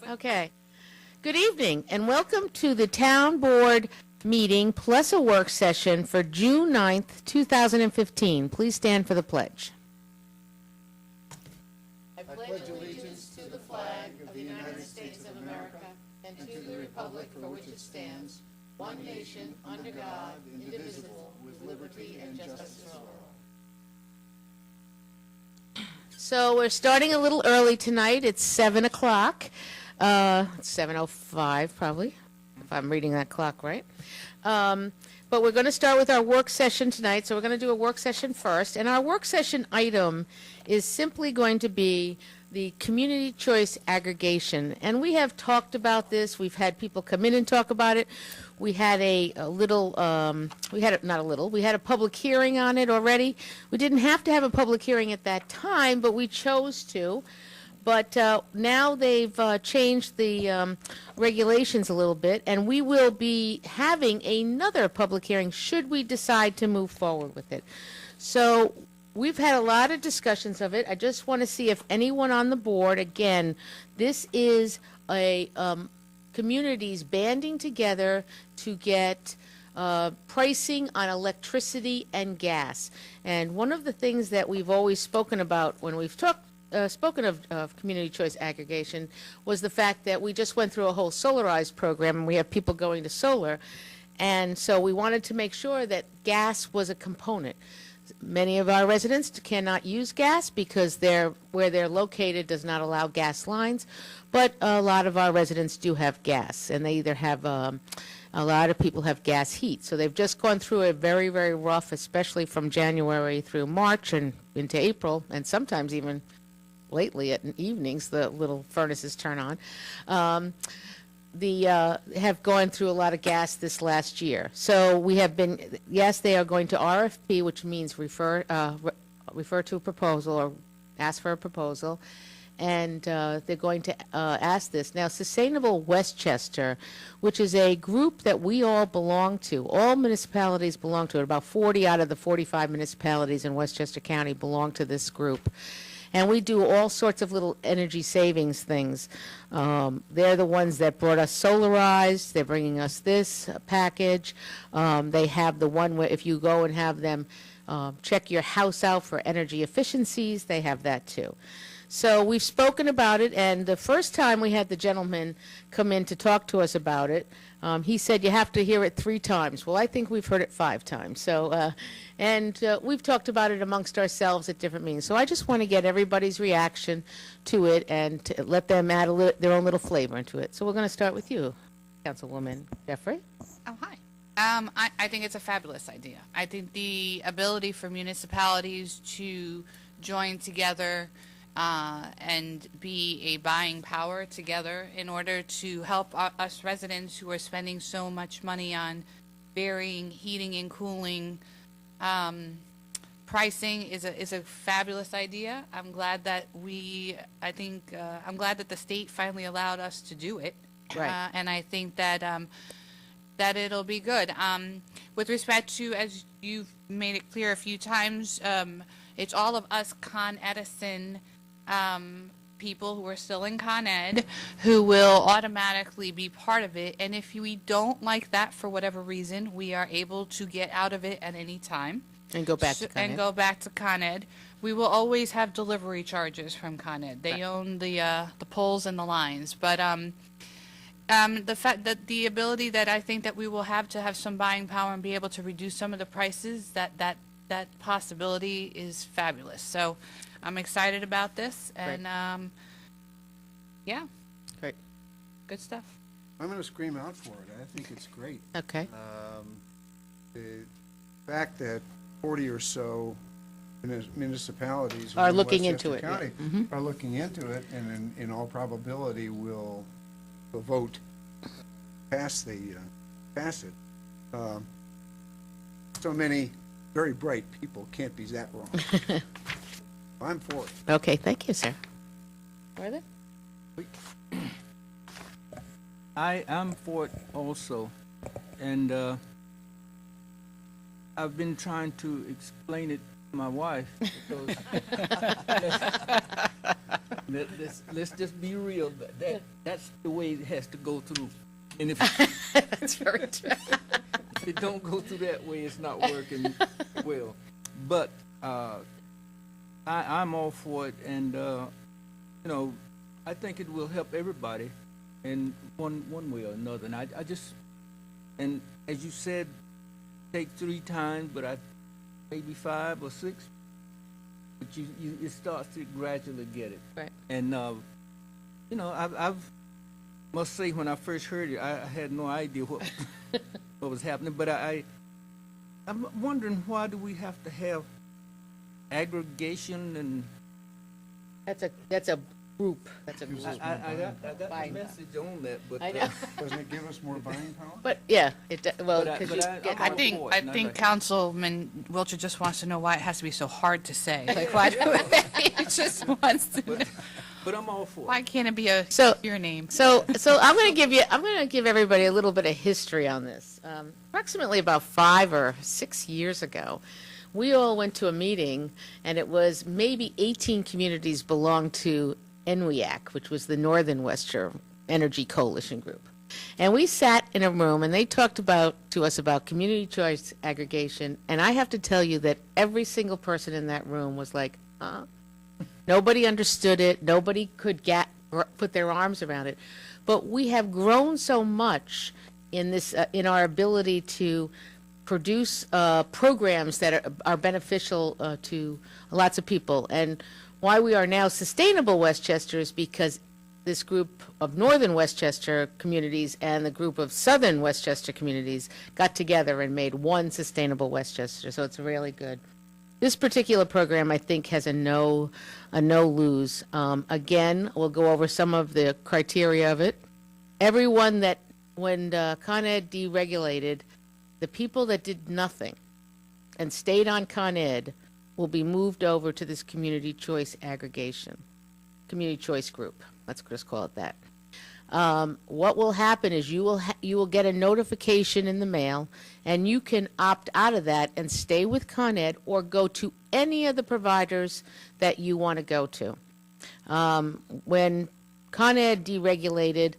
Okay. Good evening, and welcome to the Town Board meeting plus a work session for June 9th, 2015. Please stand for the pledge. I pledge allegiance to the flag of the United States of America and to the republic for which it stands, one nation, under God, indivisible, with liberty and justice for all. So we're starting a little early tonight. It's 7 o'clock. It's 7:05 probably, if I'm reading that clock right. But we're going to start with our work session tonight. So we're going to do a work session first. And our work session item is simply going to be the community choice aggregation. And we have talked about this. We've had people come in and talk about it. We had we had a public hearing on it already. We didn't have to have a public hearing at that time, but we chose to. But now they've changed the regulations a little bit, and we will be having another public hearing should we decide to move forward with it. So we've had a lot of discussions of it. I just want to see if anyone on the board, again, this is a communities banding together to get pricing on electricity and gas. And one of the things that we've always spoken about when we've spoken of community choice aggregation was the fact that we just went through a whole solarized program and we have people going to solar. And so we wanted to make sure that gas was a component. Many of our residents cannot use gas because where they're located does not allow gas lines, but a lot of our residents do have gas, and they either have a lot of people have gas heat. So they've just gone through a very, very rough, especially from January through March and into April, and sometimes even lately at evenings the little furnaces turn on. Have gone through a lot of gas this last year. So we have been, yes, they are going to RFP, which means refer to a proposal or ask for a proposal, and they're going to ask this. Now, Sustainable Westchester, which is a group that we all belong to, all municipalities belong to it, about 40 out of the 45 municipalities in Westchester County belong to this group. And we do all sorts of little energy savings things. They're the ones that brought us Solarized. They're bringing us this package. They have the one where if you go and have them check your house out for energy efficiencies, they have that too. So we've spoken about it, and the first time we had the gentleman come in to talk to us about it, he said you have to hear it 3 times. Well, I think we've heard it 5 times. So, we've talked about it amongst ourselves at different meetings. So I just want to get everybody's reaction to it and to let them add their own little flavor into it. So we're going to start with you, Councilwoman Jeffrey. Oh, hi. I think it's a fabulous idea. I think the ability for municipalities to join together and be a buying power together in order to help us residents who are spending so much money on varying heating and cooling pricing is a fabulous idea. I'm glad that I'm glad that the state finally allowed us to do it. Right. And I think that that it'll be good. With respect to, as you've made it clear a few times, it's all of us Con Edison people who are still in Con Ed who will automatically be part of it. And if we don't like that for whatever reason, we are able to get out of it at any time. And go back to Con Ed. And go back to Con Ed. We will always have delivery charges from Con Ed. They own the poles and the lines. But the fact that the ability that I think that we will have to have some buying power and be able to reduce some of the prices, that possibility is fabulous. So I'm excited about this, and yeah, great, good stuff. I'm going to scream out for it. I think it's great. Okay. The fact that 40 or so municipalities Are within looking into Westchester it, County yeah. are looking into it, and in all probability will vote pass it. So many very bright people can't be that wrong. I'm for it. Okay, thank you, sir. Martha? I am for it also, and I've been trying to explain it to my wife because Let's just be real. That's the way it has to go through. And if That's very true. it don't go through that way, it's not working well. But I'm all for it, and I think it will help everybody in one way or another. And I just, and as you said, take 3 times, but maybe 5 or 6. But it starts to gradually get it. Right. And I've must say, when I first heard it, I had no idea what what was happening. But I'm wondering, why do we have to have aggregation? And That's a group. That's a group. I got the Buying message on that, but I know. Doesn't it give us more buying power? But yeah, well, But I- because but you I- get, I'm I think for it, and I'd like- Councilman Wiltshire just wants to know why it has to be so hard to say. Like, why he just wants to know. but I'm all for it. Why can't it be a So- your name? so I'm going to give everybody a little bit of history on this. Approximately about 5 or 6 years ago, we all went to a meeting, and it was maybe 18 communities belonged to NWEAC, which was the Northern Westshire Energy Coalition Group. And we sat in a room, and they talked to us about community choice aggregation, and I have to tell you that every single person in that room was like, huh? Nobody understood it. Nobody could put their arms around it. But we have grown so much in this, in our ability to produce programs that are beneficial to lots of people. And why we are now Sustainable Westchester is because this group of Northern Westchester communities and the group of Southern Westchester communities got together and made one Sustainable Westchester. So it's really good. This particular program, I think, has a no lose. Again, we'll go over some of the criteria of it. Everyone that, when Con Ed deregulated, the people that did nothing and stayed on Con Ed will be moved over to this community choice aggregation, community choice group. Let's just call it that. What will happen is you will get a notification in the mail, and you can opt out of that and stay with Con Ed or go to any of the providers that you want to go to. When Con Ed deregulated,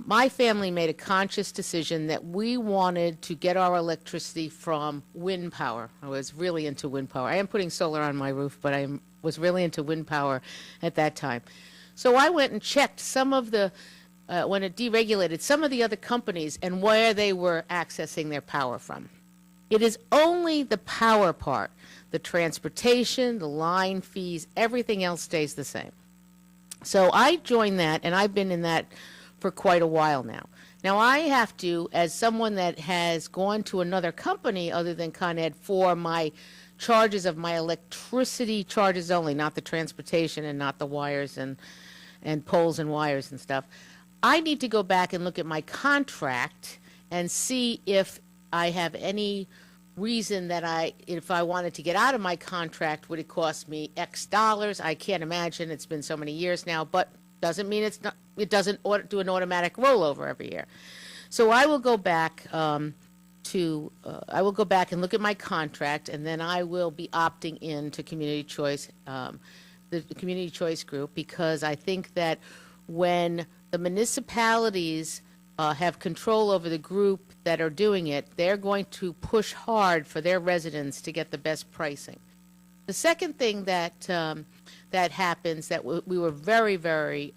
my family made a conscious decision that we wanted to get our electricity from wind power. I was really into wind power. I am putting solar on my roof, but I was really into wind power at that time. So I went and checked some of the, when it deregulated, some of the other companies and where they were accessing their power from. It is only the power part, the transportation, the line fees, everything else stays the same. So I joined that, and I've been in that for quite a while now. Now I have to, as someone that has gone to another company other than Con Ed for my charges of my electricity charges only, not the transportation and not the wires and poles and wires and stuff, I need to go back and look at my contract and see if I have any reason that if I wanted to get out of my contract, would it cost me X dollars? I can't imagine. It's been so many years now, but doesn't mean it's not. It doesn't do an automatic rollover every year. So I will go back I will go back and look at my contract, and then I will be opting in to community choice, the community choice group, because I think that when the municipalities have control over the group that are doing it, they're going to push hard for their residents to get the best pricing. The second thing that that happens that we were very, very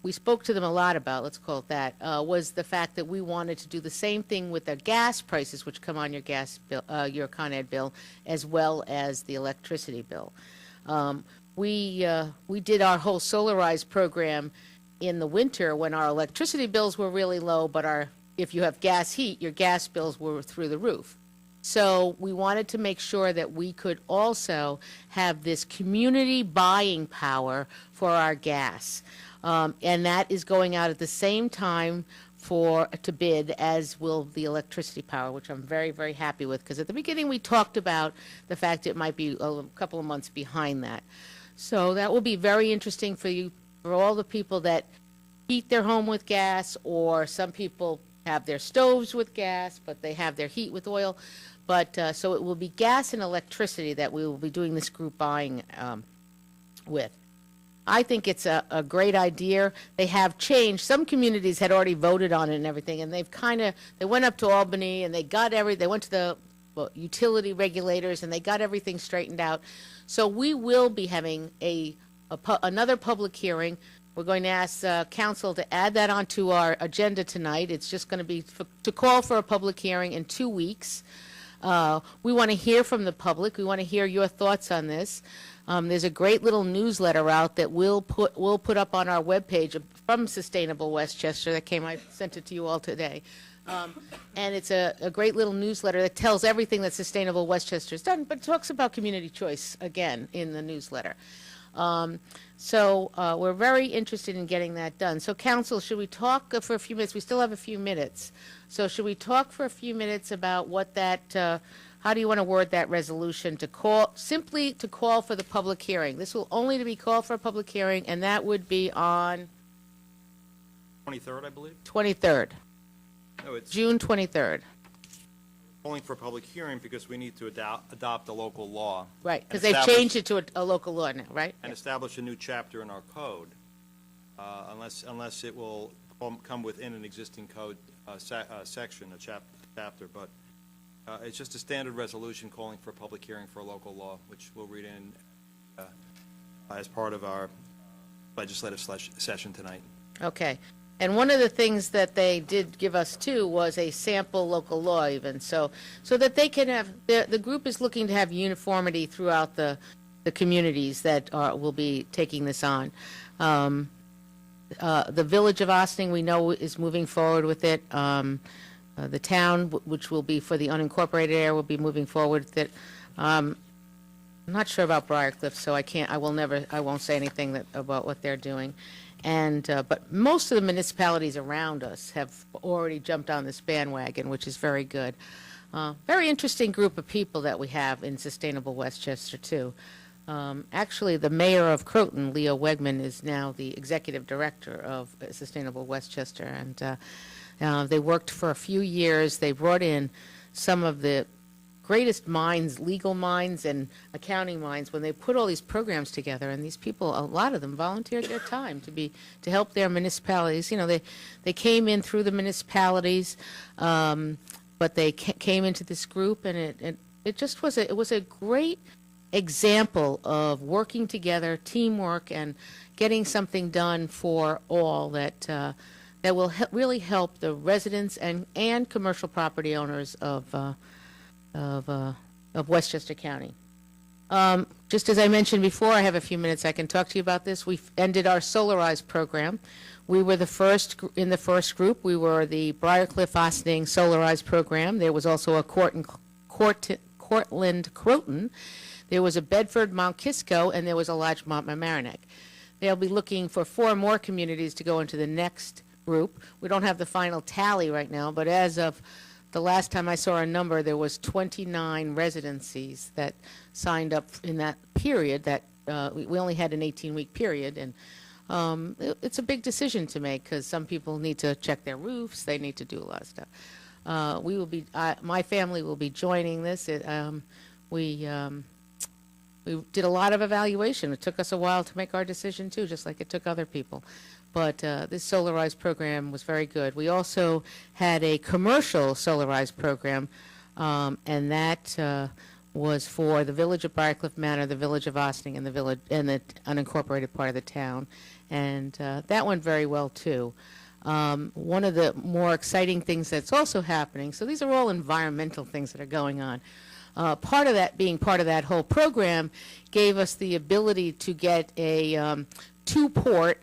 we spoke to them a lot about, let's call it that, was the fact that we wanted to do the same thing with the gas prices, which come on your gas bill, your Con Ed bill, as well as the electricity bill. We did our whole solarized program in the winter when our electricity bills were really low, but if you have gas heat, your gas bills were through the roof. So we wanted to make sure that we could also have this community buying power for our gas. And that is going out at the same time to bid as will the electricity power, which I'm very, very happy with, because at the beginning we talked about the fact it might be a couple of months behind that. So that will be very interesting for you, for all the people that heat their home with gas, or some people have their stoves with gas, but they have their heat with oil. But so it will be gas and electricity that we will be doing this group buying with. I think it's a great idea. They have changed. Some communities had already voted on it and everything, and they went up to Albany and they went to the utility regulators and they got everything straightened out. So we will be having another public hearing. We're going to ask council to add that onto our agenda tonight. It's just going to be to call for a public hearing in 2 weeks. We want to hear from the public. We want to hear your thoughts on this. There's a great little newsletter out that we'll put up on our webpage from Sustainable Westchester that came. I sent it to you all today. And it's a great little newsletter that tells everything that Sustainable Westchester's done, but talks about community choice again in the newsletter. So we're very interested in getting that done. So council, should we talk for a few minutes? We still have a few minutes. So should we talk for a few minutes about what that, how do you want to word that resolution simply to call for the public hearing? This will only be called for a public hearing, and that would be on 23rd, I believe. 23rd, No, it's June 23rd. calling for a public hearing because we need to adopt a local law. Right, because and they've establish- changed it to a local law now, right? And establish a new chapter in our code, unless it will come within an existing code section, a chapter. But it's just a standard resolution calling for a public hearing for a local law, which we'll read in as part of our legislative session tonight. Okay. And one of the things that they did give us, too, was a sample local law even, so that they can have, the group is looking to have uniformity throughout the communities that will be taking this on. The Village of Austin, we know, is moving forward with it. The town, which will be for the unincorporated area, will be moving forward with it. I'm not sure about Briarcliff, so I won't say anything about what they're doing. But most of the municipalities around us have already jumped on this bandwagon, which is very good. Very interesting group of people that we have in Sustainable Westchester, too. Actually, the mayor of Croton, Leo Wegman, is now the executive director of Sustainable Westchester, and they worked for a few years. They brought in some of the greatest minds, legal minds and accounting minds, when they put all these programs together. And these people, a lot of them volunteered their time to help their municipalities. You know, they came in through the municipalities, but they came into this group, and it just was a great example of working together, teamwork, and getting something done for all that will really help the residents and commercial property owners of Westchester County. Just as I mentioned before, I have a few minutes I can talk to you about this. We've ended our Solarize program. We were the first in the first group. We were the Briarcliff Ossining Solarize program. There was also a Cortland Croton. There was a Bedford Mount Kisco, and there was a Larchmont Mamaroneck. They'll be looking for 4 more communities to go into the next group. We don't have the final tally right now, but as of the last time I saw a number, there was 29 residencies that signed up in that period. That we only had an 18-week period, and it's a big decision to make because some people need to check their roofs. They need to do a lot of stuff. We will be. My family will be joining this. We did a lot of evaluation. It took us a while to make our decision too, just like it took other people. But this Solarize program was very good. We also had a commercial Solarize program, and that was for the village of Briarcliff Manor, the village of Ossining, and the unincorporated part of the town, and that went very well too. One of the more exciting things that's also happening. So these are all environmental things that are going on. Part of that, being part of that whole program, gave us the ability to get a 2-port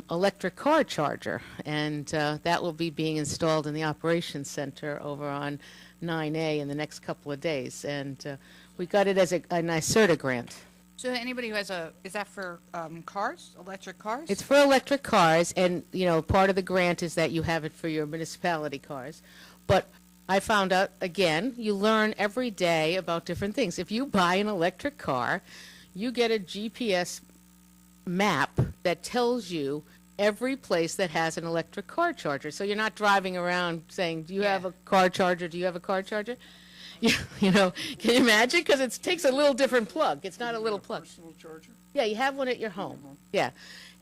electric car charger, and that will be being installed in the operations center over on 9A in the next couple of days, and we got it as a NYSERDA grant. So anybody who has is that for cars, electric cars? It's for electric cars, and part of the grant is that you have it for your municipality cars. But I found out, again, you learn every day about different things. If you buy an electric car, you get a GPS map that tells you every place that has an electric car charger. So you're not driving around saying, do you have a car charger? Do you have a car charger? Can you imagine? Because it takes a little different plug. It's not a little plug. Personal charger? Yeah, you have one at your home. Yeah.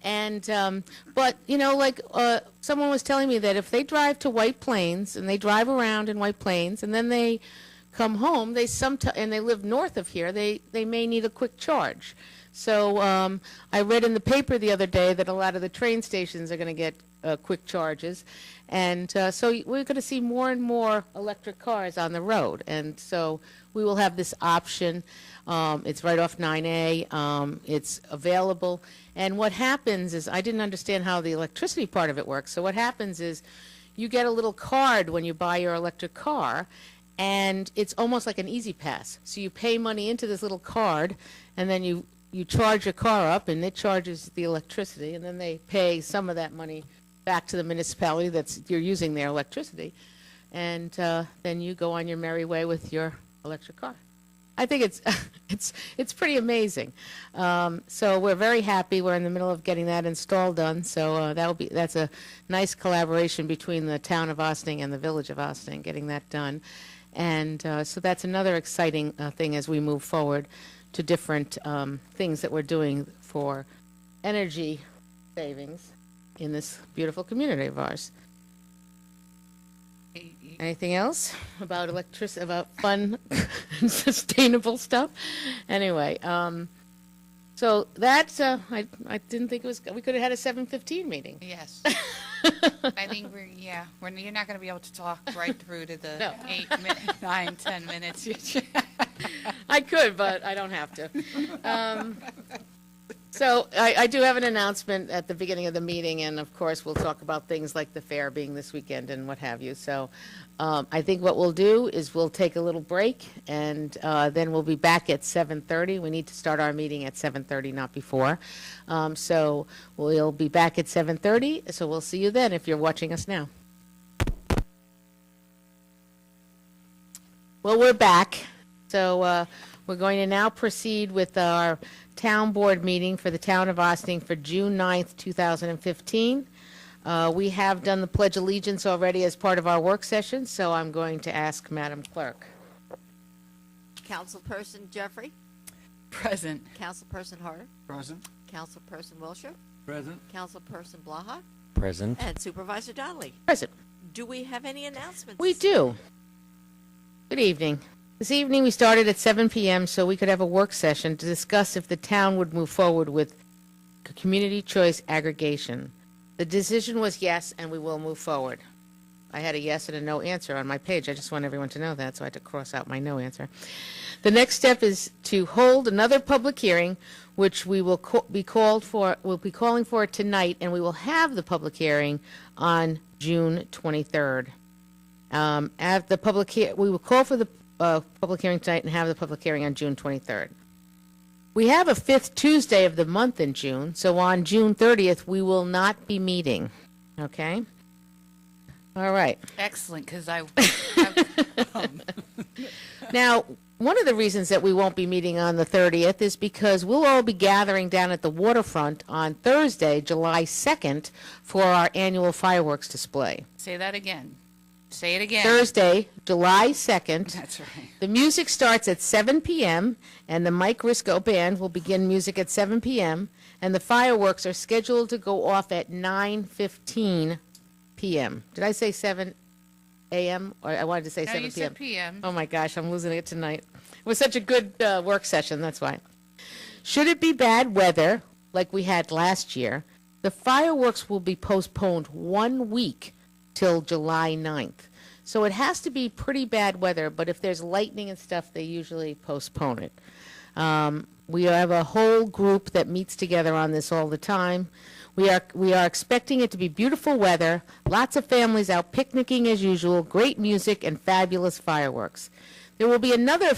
And, but, someone was telling me that if they drive to White Plains and they drive around in White Plains and then they come home, and they live north of here, they may need a quick charge. So I read in the paper the other day that a lot of the train stations are going to get quick charges. And so we're going to see more and more electric cars on the road. And so we will have this option. It's right off 9A. It's available. And what happens is, I didn't understand how the electricity part of it works. So what happens is you get a little card when you buy your electric car, and it's almost like an Easy Pass. So you pay money into this little card, and then you charge your car up, and it charges the electricity, and then they pay some of that money back to the municipality you're using their electricity, and then you go on your merry way with your electric car. I think it's pretty amazing. So we're very happy. We're in the middle of getting that install done. So that's a nice collaboration between the town of Austin and the village of Austin, getting that done. And so that's another exciting thing as we move forward to different things that we're doing for energy savings in this beautiful community of ours. Anything else about electricity, about fun, sustainable stuff? Anyway, so that's, I didn't think we could have had a 7:15 meeting. Yes. I think you're not going to be able to talk right through to the No. 9, 10 minutes. I could, but I don't have to. So I do have an announcement at the beginning of the meeting, and of course, we'll talk about things like the fair being this weekend and what have you. So I think what we'll do is we'll take a little break, and then we'll be back at 7:30. We need to start our meeting at 7:30, not before. So we'll be back at 7:30, so we'll see you then if you're watching us now. Well, we're back. So we're going to now proceed with our town board meeting for the town of Austin for June 9th, 2015. We have done the Pledge of Allegiance already as part of our work session, so I'm going to ask Madam Clerk. Councilperson Jeffrey, Present. Councilperson Harder, Present? Councilperson Wilshire, Present? Councilperson Blaha, Present. and Supervisor Donnelly. Present. Do we have any announcements? We do. Good evening. This evening, we started at 7 p.m. so we could have a work session to discuss if the town would move forward with community choice aggregation. The decision was yes, and we will move forward. I had a yes and a no answer on my page. I just want everyone to know that, so I had to cross out my no answer. The next step is to hold another public hearing, which we will be calling for tonight, and we will have the public hearing on June 23rd. At the we will call for the public hearing tonight and have the public hearing on June 23rd. We have a fifth Tuesday of the month in June, so on June 30th, we will not be meeting. Okay? All right. Excellent, because Now, one of the reasons that we won't be meeting on the 30th is because we'll all be gathering down at the waterfront on Thursday, July 2nd, for our annual fireworks display. say that again. Say it again. Thursday, July 2nd. That's right. The music starts at 7 p.m., and the Mike Risco Band will begin music at 7 p.m., and the fireworks are scheduled to go off at 9:15 p.m. Did I say 7 a.m.? Or I wanted to say No, 7 you p.m. said PM. Oh, my gosh, I'm losing it tonight. It was such a good work session, that's why. Should it be bad weather, like we had last year, the fireworks will be postponed 1 week till July 9th. So it has to be pretty bad weather, but if there's lightning and stuff, they usually postpone it. We have a whole group that meets together on this all the time. We are expecting it to be beautiful weather, lots of families out picnicking as usual, great music, and fabulous fireworks. There will be another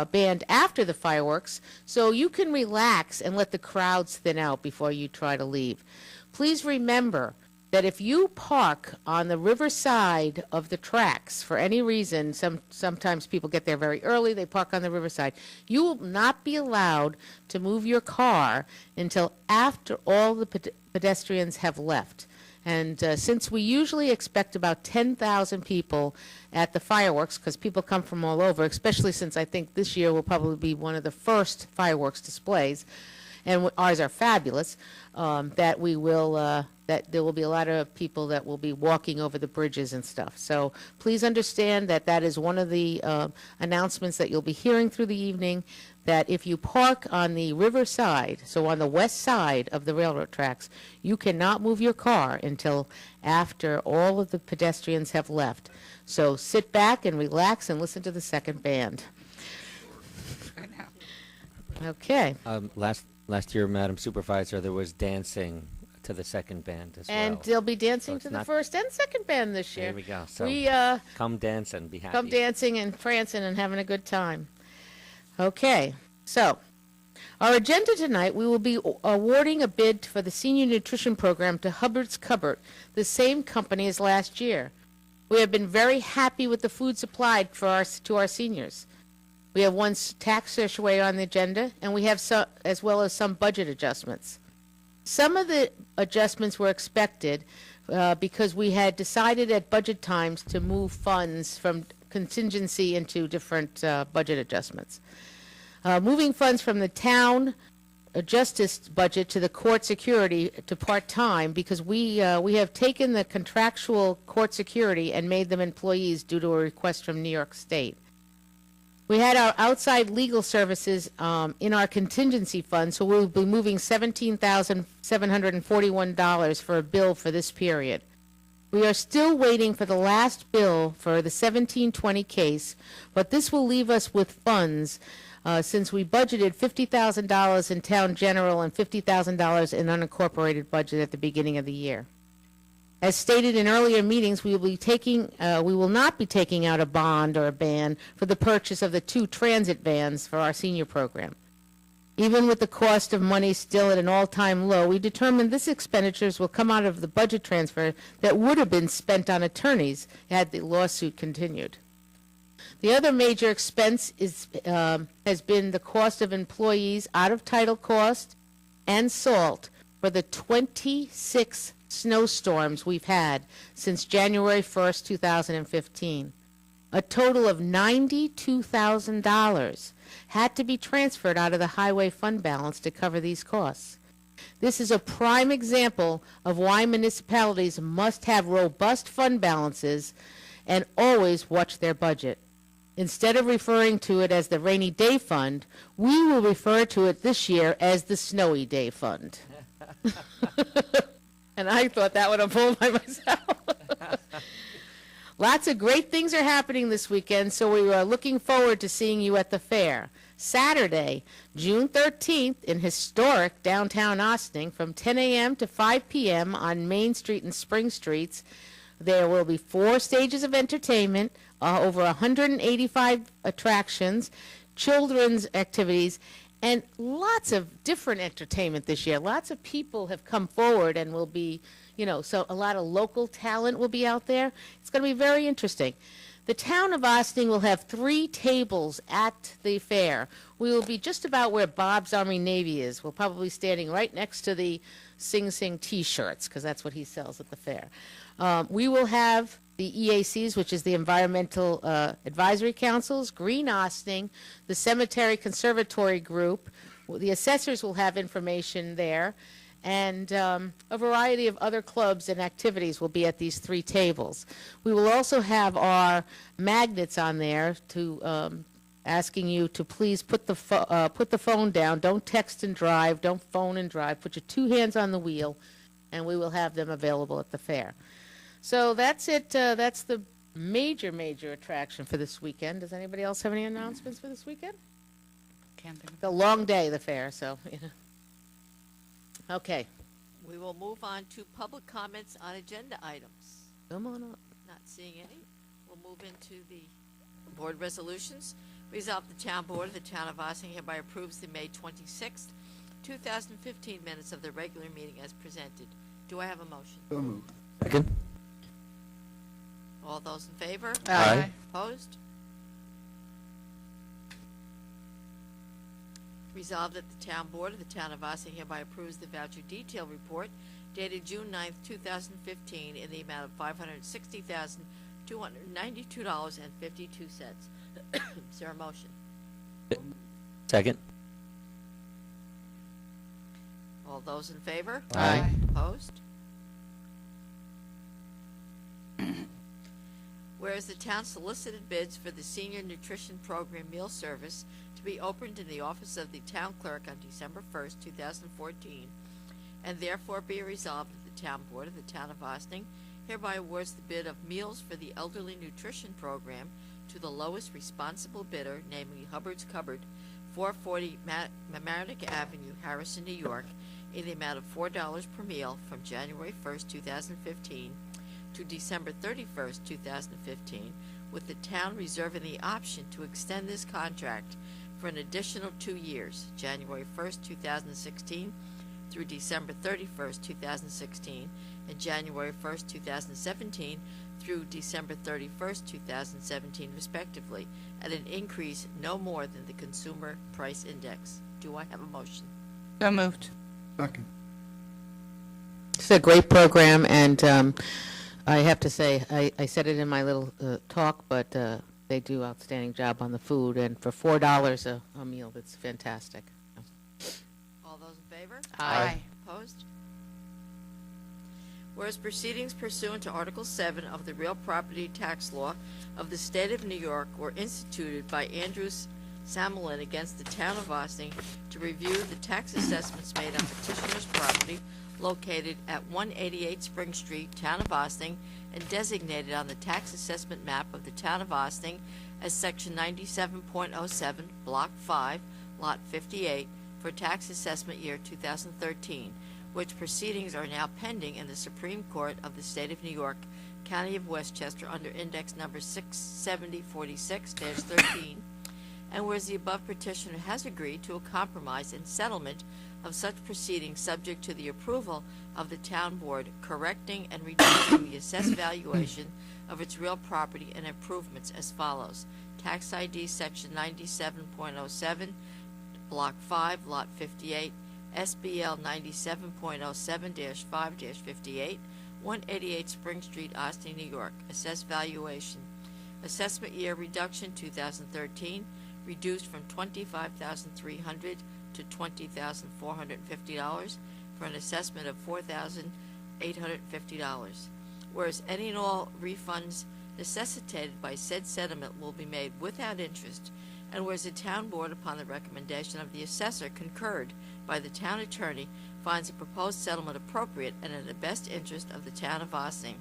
band after the fireworks, so you can relax and let the crowds thin out before you try to leave. Please remember that if you park on the riverside of the tracks for any reason, sometimes people get there very early, they park on the riverside, you will not be allowed to move your car until after all the pedestrians have left. And since we usually expect about 10,000 people at the fireworks, because people come from all over, especially since I think this year will probably be one of the first fireworks displays, and ours are fabulous, that we will, that there will be a lot of people that will be walking over the bridges and stuff. So please understand that that is one of the announcements that you'll be hearing through the evening, that if you park on the river side, so on the west side of the railroad tracks, you cannot move your car until after all of the pedestrians have left. So sit back and relax and listen to the second band. Okay. Last year, Madam Supervisor, there was dancing to the second band as And well. they'll be dancing it's to the not- first and second band this year. There we go. So We come dance and be happy. come dancing and prancing and having a good time. Okay, so our agenda tonight, we will be awarding a bid for the senior nutrition program to Hubbard's Cupboard, the same company as last year. We have been very happy with the food supplied to our seniors. We have one tax issue on the agenda, and we have some, as well as some budget adjustments. Some of the adjustments were expected because we had decided at budget times to move funds from contingency into different budget adjustments. Moving funds from the town justice budget to the court security to part-time, because we have taken the contractual court security and made them employees due to a request from New York State. We had our outside legal services in our contingency fund, so we'll be moving $17,741 for a bill for this period. We are still waiting for the last bill for the 1720 case, but this will leave us with funds since we budgeted $50,000 in town general and $50,000 in unincorporated budget at the beginning of the year. As stated in earlier meetings, we will not be taking out a bond or a ban for the purchase of the 2 transit vans for our senior program. Even with the cost of money still at an all-time low, we determined this expenditures will come out of the budget transfer that would have been spent on attorneys had the lawsuit continued. The other major expense has been the cost of employees out of title cost and salt for the 26 snowstorms we've had since January 1st, 2015. A total of $92,000 had to be transferred out of the highway fund balance to cover these costs. This is a prime example of why municipalities must have robust fund balances and always watch their budget. Instead of referring to it as the rainy day fund, we will refer to it this year as the snowy day fund. And I thought that would have pulled by myself. Lots of great things are happening this weekend, so we are looking forward to seeing you at the fair. Saturday, June 13th, in historic downtown Austin, from 10 a.m. to 5 p.m. on Main Street and Spring Streets, there will be 4 stages of entertainment, over 185 attractions, children's activities, and lots of different entertainment this year. Lots of people have come forward and will be, so a lot of local talent will be out there. It's going to be very interesting. The town of Austin will have 3 tables at the fair. We will be just about where Bob's Army Navy is. We'll probably be standing right next to the Sing Sing T-shirts, because that's what he sells at the fair. We will have the EACs, which is the Environmental Advisory Councils, Green Austin, the Cemetery Conservatory Group. The assessors will have information there, and a variety of other clubs and activities will be at these 3 tables. We will also have our magnets on there to asking you to please put the phone down. Don't text and drive. Don't phone and drive. Put your 2 hands on the wheel, and we will have them available at the fair. So that's it. That's the major attraction for this weekend. Does anybody else have any announcements for this weekend? Can't think of It's a long day, the fair, so, Okay, We will move on to public comments on agenda items. come on up. Not seeing any. We'll move into the board resolutions. Resolve the town board of the town of Ossining hereby approves the May 26th, 2015 minutes of the regular meeting as presented. Do I have a motion? So moved. Second? All those in favor? Aye. Opposed? Resolved that the town board of the town of Ossining hereby approves the voucher detail report dated June 9th, 2015 in the amount of $560,292.52. Is there a motion? Second? All those in favor? Aye. Opposed? Whereas the town solicited bids for the Senior Nutrition Program meal service to be opened in the office of the town clerk on December 1st, 2014, and therefore be resolved that the town board of the town of Austin hereby awards the bid of meals for the elderly nutrition program to the lowest responsible bidder, namely Hubbard's Cupboard, 440 Mamaroneck Avenue, Harrison, New York, in the amount of $4 per meal from January 1st, 2015 to December 31st, 2015, with the town reserving the option to extend this contract for an additional 2 years, January 1st, 2016 through December 31st, 2016, and January 1st, 2017 through December 31st, 2017, respectively, at an increase no more than the Consumer Price Index. Do I have a motion? So moved. Second. It's a great program, and I have to say, I said it in my little talk, but they do outstanding job on the food, and for $4 a meal, that's fantastic. All those in favor? Aye. Opposed? Whereas proceedings pursuant to Article 7 of the Real Property Tax Law of the State of New York were instituted by Andrews Samelin against the town of Austin to review the tax assessments made on petitioner's property located at 188 Spring Street, town of Austin, and designated on the tax assessment map of the town of Austin as Section 97.07, Block 5, Lot 58, for tax assessment year 2013, which proceedings are now pending in the Supreme Court of the State of New York, County of Westchester, under index number 67046-13, and whereas the above petitioner has agreed to a compromise and settlement of such proceedings subject to the approval of the town board, correcting and reducing the assessed valuation of its real property and improvements as follows. Tax ID Section 97.07, Block 5, Lot 58, SBL 97.07-5-58, 188 Spring Street, Austin, New York. Assessed valuation. Assessment year reduction 2013, reduced from $25,300 to $20,450 for an assessment of $4,850. Whereas any and all refunds necessitated by said settlement will be made without interest, and whereas the town board, upon the recommendation of the assessor concurred by the town attorney, finds the proposed settlement appropriate and in the best interest of the town of Austin.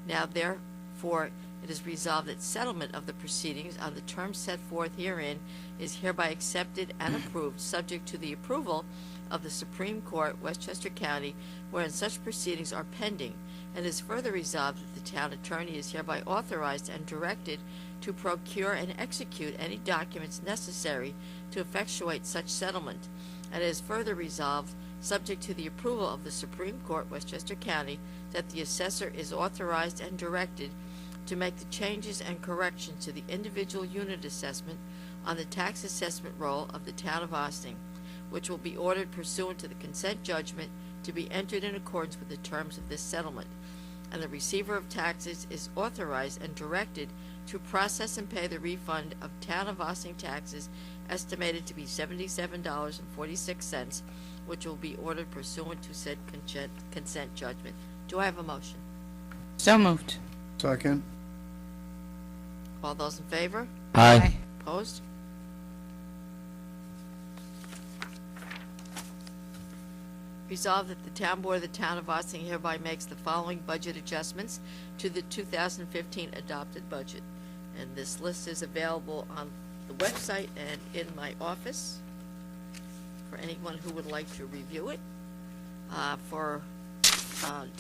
Now therefore it is resolved that settlement of the proceedings on the terms set forth herein is hereby accepted and approved, subject to the approval of the Supreme Court, Westchester County, wherein such proceedings are pending, and is further resolved that the town attorney is hereby authorized and directed to procure and execute any documents necessary to effectuate such settlement, and is further resolved, subject to the approval of the Supreme Court, Westchester County, that the assessor is authorized and directed to make the changes and corrections to the individual unit assessment on the tax assessment roll of the town of Austin, which will be ordered pursuant to the consent judgment to be entered in accordance with the terms of this settlement. And the receiver of taxes is authorized and directed to process and pay the refund of town of Austin taxes estimated to be $77.46, which will be ordered pursuant to said consent judgment. Do I have a motion? So moved. Second. All those in favor? Aye. Opposed? Resolved that the town board of the town of Austin hereby makes the following budget adjustments to the 2015 adopted budget. And this list is available on the website and in my office for anyone who would like to review it. And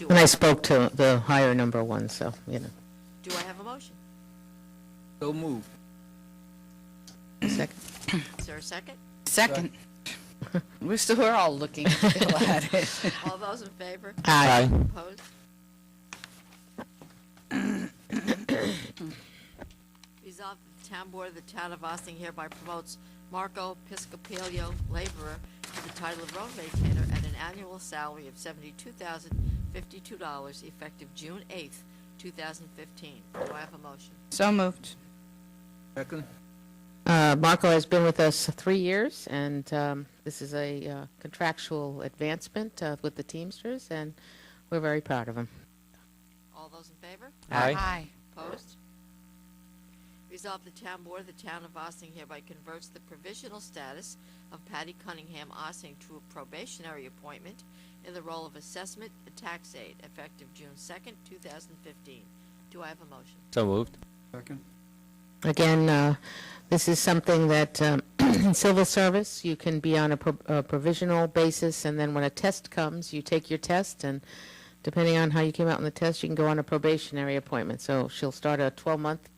I spoke to the higher number one, so, you know. Do I have a motion? So moved. Second. Is there a second? Second. We're all looking still at it. All those in favor? Aye. Opposed? Resolved that the town board of the town of Austin hereby promotes Marco Piscopilio, laborer, to the title of road maintainer at an annual salary of $72,052 effective June 8th, 2015. Do I have a motion? So moved. Second. Marco has been with us 3 years, and this is a contractual advancement with the Teamsters, and we're very proud of him. All those in favor? Aye. Opposed? Resolved, the town board of the town of Ossining hereby converts the provisional status of Patty Cunningham Ossining to a probationary appointment in the role of assessment and tax aide effective June 2nd, 2015. Do I have a motion? So moved. Second? Again, this is something that in civil service, you can be on a provisional basis, and then when a test comes, you take your test, and depending on how you came out in the test, you can go on a probationary appointment. So she'll start a 12-month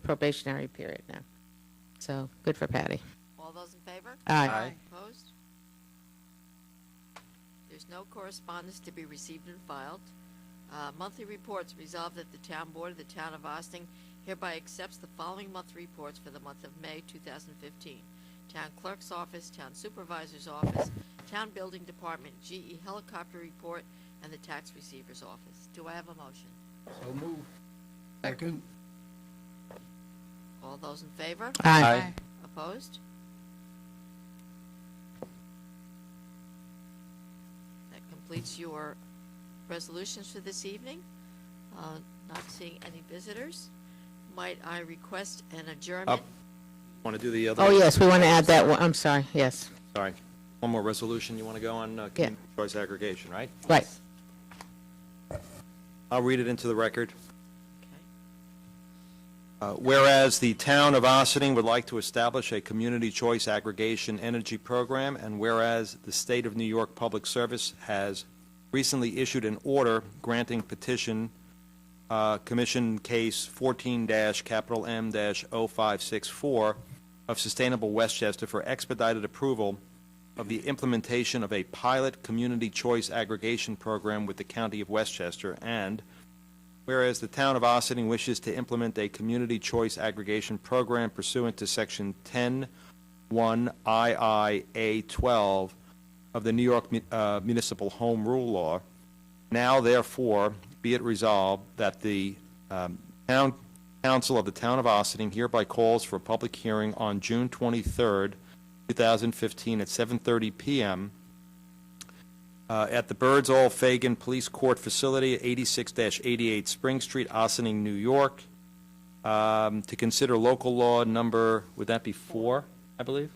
probationary period now. So good for Patty. All those in favor? Aye. Opposed? There's no correspondence to be received and filed. Monthly reports. Resolved that the town board of the town of Ossining hereby accepts the following monthly reports for the month of May 2015. Town clerk's office, town supervisor's office, town building department, GE helicopter report, and the tax receiver's office. Do I have a motion? So move. Second? All those in favor? Aye. Opposed? That completes your resolutions for this evening. Not seeing any visitors. Might I request an adjournment? Want to do the other? Oh, yes, we want to add that one. I'm sorry, yes. Sorry. One more resolution you want to go on, community choice aggregation, right? Right. I'll read it into the record. Okay. Whereas the town of Ossining would like to establish a community choice aggregation energy program, and whereas the state of New York Public Service has recently issued an order granting petition Commission Case 14-M-0564 of Sustainable Westchester for expedited approval of the implementation of a pilot community choice aggregation program with the County of Westchester, and whereas the town of Ossining wishes to implement a community choice aggregation program pursuant to Section 10(1) IIA12 of the New York Municipal Home Rule Law, now therefore be it resolved that the town council of the town of Ossining hereby calls for a public hearing on June 23rd, 2015 at 7:30 p.m. At the Birdsall Fagan Police Court Facility at 86-88 Spring Street, Ossining, New York, to consider local law number, would that be 4, I believe?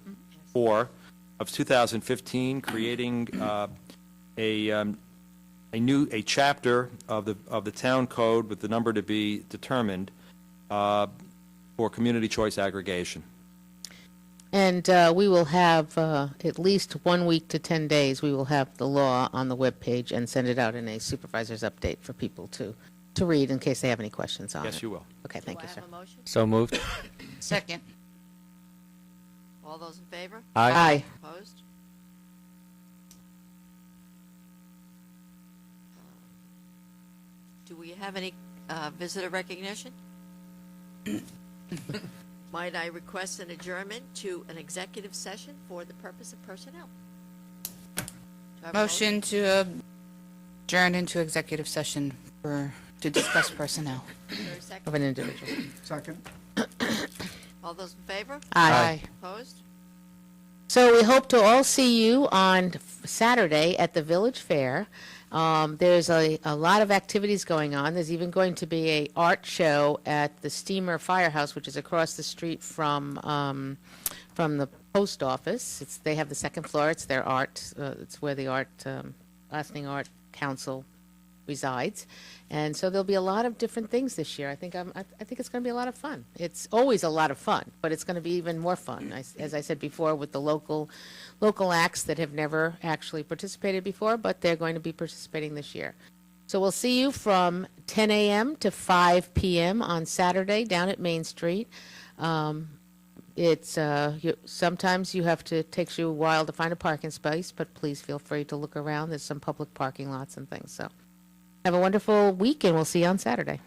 4 of 2015, creating a chapter of the town code with the number to be determined for community choice aggregation. And we will have at least 1 week to 10 days, we will have the law on the webpage and send it out in a supervisor's update for people to read in case they have any questions on it. Yes, you will. Okay, thank you, Do I sir. have a motion? So moved. Second. All those in favor? Aye. Opposed? Do we have any visitor recognition? Might I request an adjournment to an executive session for the purpose of personnel? Do I have a Motion to adjourn into executive session to discuss personnel. Is there a Of second? an individual. Second? All those in favor? Aye. Opposed? So we hope to all see you on Saturday at the Village Fair. There's a lot of activities going on. There's even going to be a art show at the Steamer Firehouse, which is across the street from the post office. They have the second floor. It's their art. It's where the Ossining Art Council resides, and so there'll be a lot of different things this year. I think it's going to be a lot of fun. It's always a lot of fun, but it's going to be even more fun. As I said before, with the local acts that have never actually participated before, but they're going to be participating this year. So we'll see you from 10 a.m. to 5 p.m. on Saturday down at Main Street. Sometimes it takes you a while to find a parking space, but please feel free to look around. There's some public parking lots and things. So have a wonderful week, and we'll see you on Saturday.